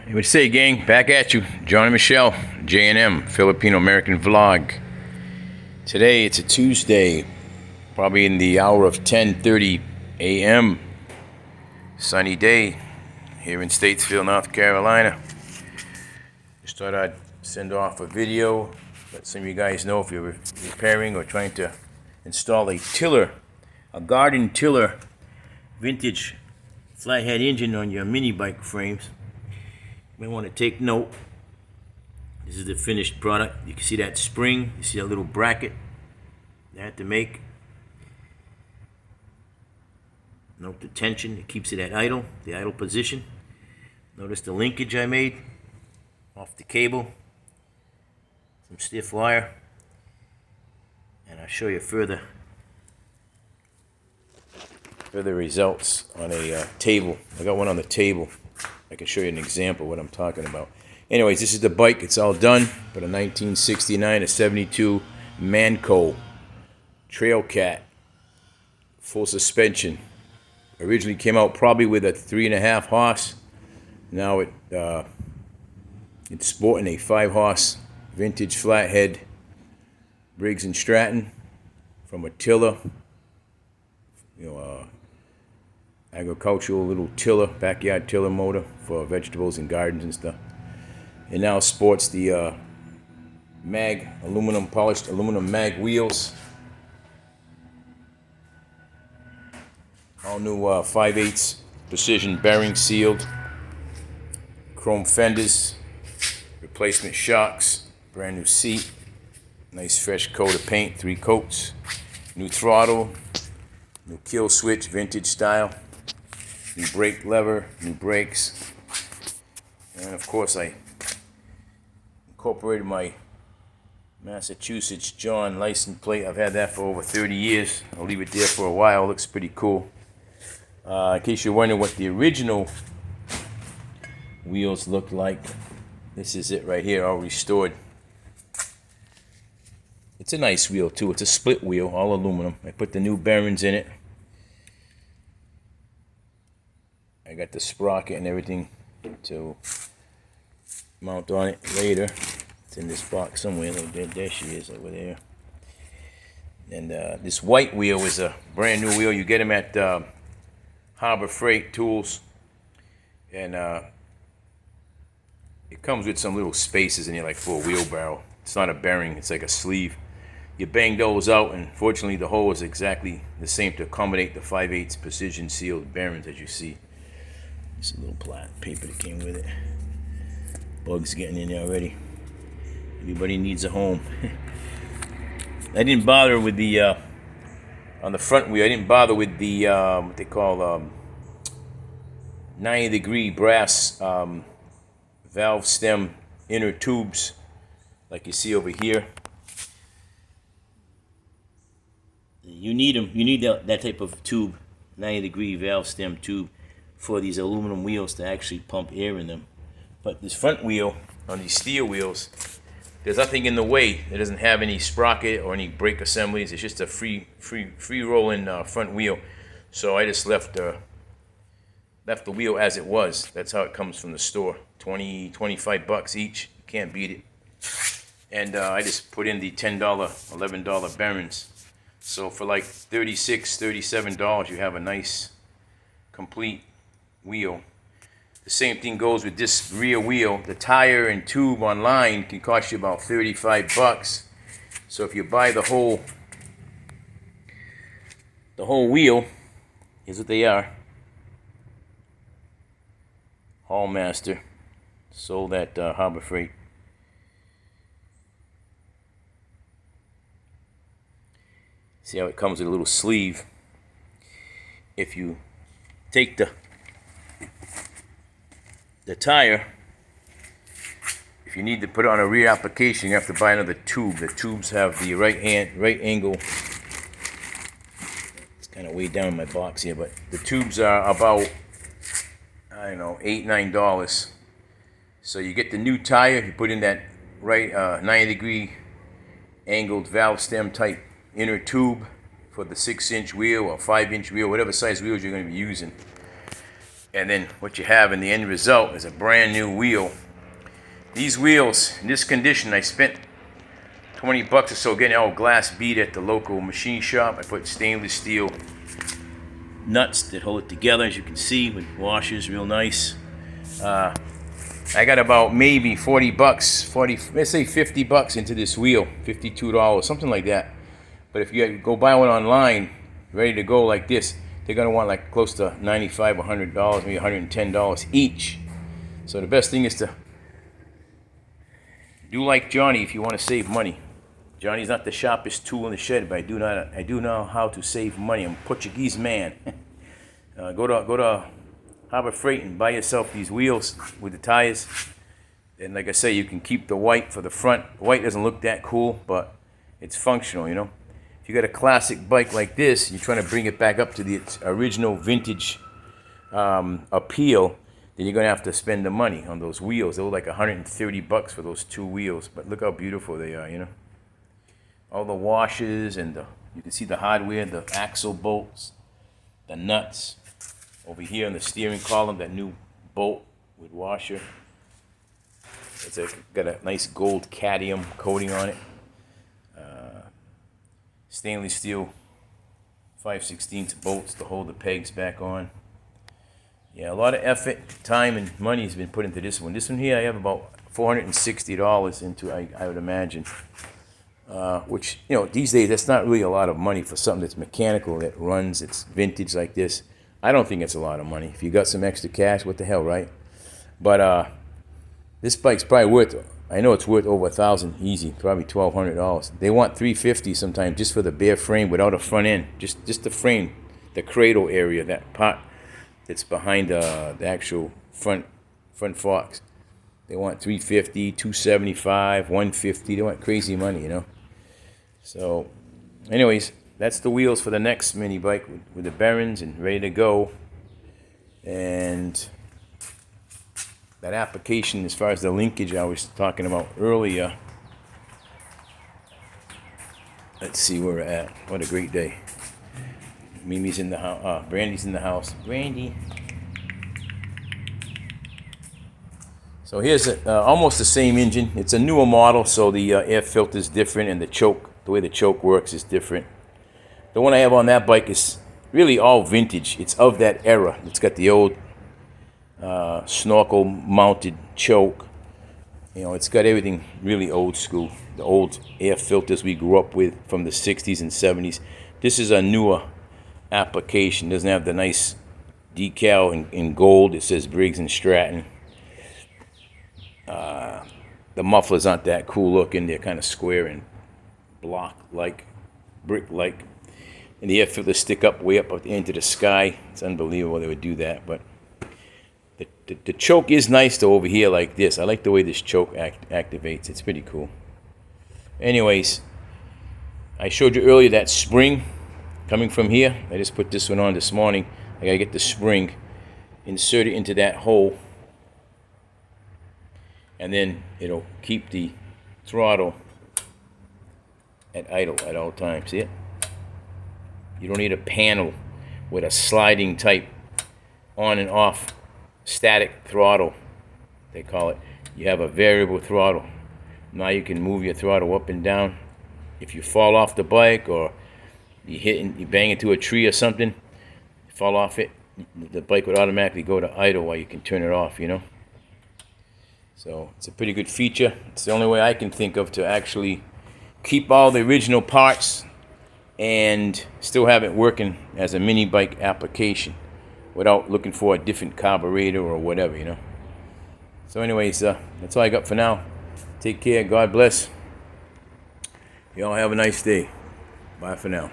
Hey, what you say, gang? Back at you. John and Michelle, J&M, Filipino-American Vlog. Today, it's a Tuesday, probably in the hour of 10:30 a.m. Sunny day here in Statesville, North Carolina. Just thought I'd send off a video, let some of you guys know if you're repairing or trying to install a tiller, a garden tiller, vintage flathead engine on your mini bike frames. You may want to take note. This is the finished product. You can see that spring. You see that little bracket they had to make. Note the tension. It keeps it at idle, the idle position. Notice the linkage I made off the cable. Some stiff wire. And I'll show you further results on a table. I got one on the table. I can show you an example of what I'm talking about. Anyways, this is the bike. It's all done. But a 1969 to 72 Manco Trail Cat. Full suspension. Originally came out probably with a 3.5 horse. Now it's sporting a 5 horse vintage flathead Briggs & Stratton from a tiller. Agricultural little tiller, backyard tiller motor for vegetables and gardens and stuff. It now sports the polished aluminum mag wheels. All new 5/8 precision bearing sealed. Chrome fenders, replacement shocks, brand new seat, nice fresh coat of paint, 3 coats, new throttle, new kill switch, vintage style. New brake lever, new brakes, and of course I incorporated my Massachusetts John license plate. I've had that for over 30 years. I'll leave it there for a while. It looks pretty cool. In case you're wondering what the original wheels looked like, this is it right here, all restored. It's a nice wheel too. It's a split wheel, all aluminum. I put the new bearings in it. I got the sprocket and everything to mount on it later. It's in this box somewhere. There she is over there. And this white wheel is a brand new wheel. You get them at Harbor Freight Tools. And it comes with some little spaces in here like for a wheelbarrow. It's not a bearing. It's like a sleeve. You bang those out, and fortunately the hole is exactly the same to accommodate the 5/8 precision sealed bearings as you see. It's a little paper that came with it. Bugs getting in there already. Everybody needs a home. I didn't bother with the on the front wheel. I didn't bother with the what they call 90-degree brass valve stem inner tubes, like you see over here. You need them. You need that type of tube, 90-degree valve stem tube, for these aluminum wheels to actually pump air in them. But this front wheel on these steel wheels, there's nothing in the way. It doesn't have any sprocket or any brake assemblies. It's just a free rolling front wheel. So I just left the wheel as it was. That's how it comes from the store. 25 bucks each. You can't beat it. And I just put in the $10, $11 bearings. So for like $36, $37, you have a nice complete wheel. The same thing goes with this rear wheel. The tire and tube online can cost you about 35 bucks. So if you buy the whole wheel, here's what they are. Hallmaster, sold at Harbor Freight. See how it comes with a little sleeve. If you take the tire, if you need to put it on a rear application, you have to buy another tube. The tubes have the right angle. It's kind of way down in my box here, but the tubes are about, I don't know, $8, $9. So you get the new tire, you put in that right 90-degree angled valve stem type inner tube for the 6-inch wheel or 5-inch wheel, whatever size wheels you're going to be using. And then what you have in the end result is a brand new wheel. These wheels, in this condition, I spent 20 bucks or so getting all glass bead at the local machine shop. I put stainless steel nuts that hold it together, as you can see, with washers, real nice. I got about maybe 40 bucks, let's say 50 bucks into this wheel, $52, something like that. But if you go buy one online, ready to go like this, they're gonna want like close to $95, $100, maybe $110 each. So the best thing is to do like Johnny if you want to save money. Johnny's not the sharpest tool in the shed, but I do know how to save money. I'm a Portuguese man. Go to Harbor Freight and buy yourself these wheels with the tires. And like I say, you can keep the white for the front. White doesn't look that cool, but it's functional, you know. If you got a classic bike like this, you're trying to bring it back up to the original vintage appeal, then you're gonna have to spend the money on those wheels. They look like 130 bucks for those two wheels, but look how beautiful they are, you know. All the washers and you can see the hardware, the axle bolts, the nuts. Over here in the steering column, that new bolt with washer. It's got a nice gold cadmium coating on it. Stainless steel 5/16 bolts to hold the pegs back on. Yeah, a lot of effort, time, and money has been put into this one. This one here, I have about $460 into, I would imagine. Which, you know, these days, that's not really a lot of money for something that's mechanical, that runs, it's vintage like this. I don't think it's a lot of money. If you got some extra cash, what the hell, right? But this bike's probably worth, I know it's worth over $1,000 easy, probably $1,200. They want $350 sometimes just for the bare frame without a front end, just the frame, the cradle area, that part that's behind the actual front forks. They want $350, $275, $150. They want crazy money, you know. So, anyways, that's the wheels for the next mini bike with the bearings and ready to go. And that application, as far as the linkage I was talking about earlier. Let's see where we're at. What a great day. Mimi's in the house. Brandy's in the house. Brandy. So here's almost the same engine. It's a newer model, so the air filter is different, and the way the choke works is different. The one I have on that bike is really all vintage. It's of that era. It's got the old snorkel-mounted choke. You know, it's got everything really old school. The old air filters we grew up with from the 60s and 70s. This is a newer application. It doesn't have the nice decal in gold. It says Briggs & Stratton. The mufflers aren't that cool looking. They're kind of square and block-like, brick-like. And the air filters stick up way up into the sky. It's unbelievable they would do that. But the choke is nice to over here like this. I like the way this choke activates. It's pretty cool. Anyways, I showed you earlier that spring coming from here. I just put this one on this morning. I gotta get the spring inserted into that hole, and then it'll keep the throttle at idle at all times. See it? You don't need a panel with a sliding type on and off static throttle, they call it. You have a variable throttle. Now you can move your throttle up and down. If you fall off the bike or you bang into a tree or something, you fall off it, the bike would automatically go to idle while you can turn it off, you know. So it's a pretty good feature. It's the only way I can think of to actually keep all the original parts and still have it working as a mini bike application without looking for a different carburetor or whatever, you know. So anyways, that's all I got for now. Take care. God bless. Y'all have a nice day. Bye for now.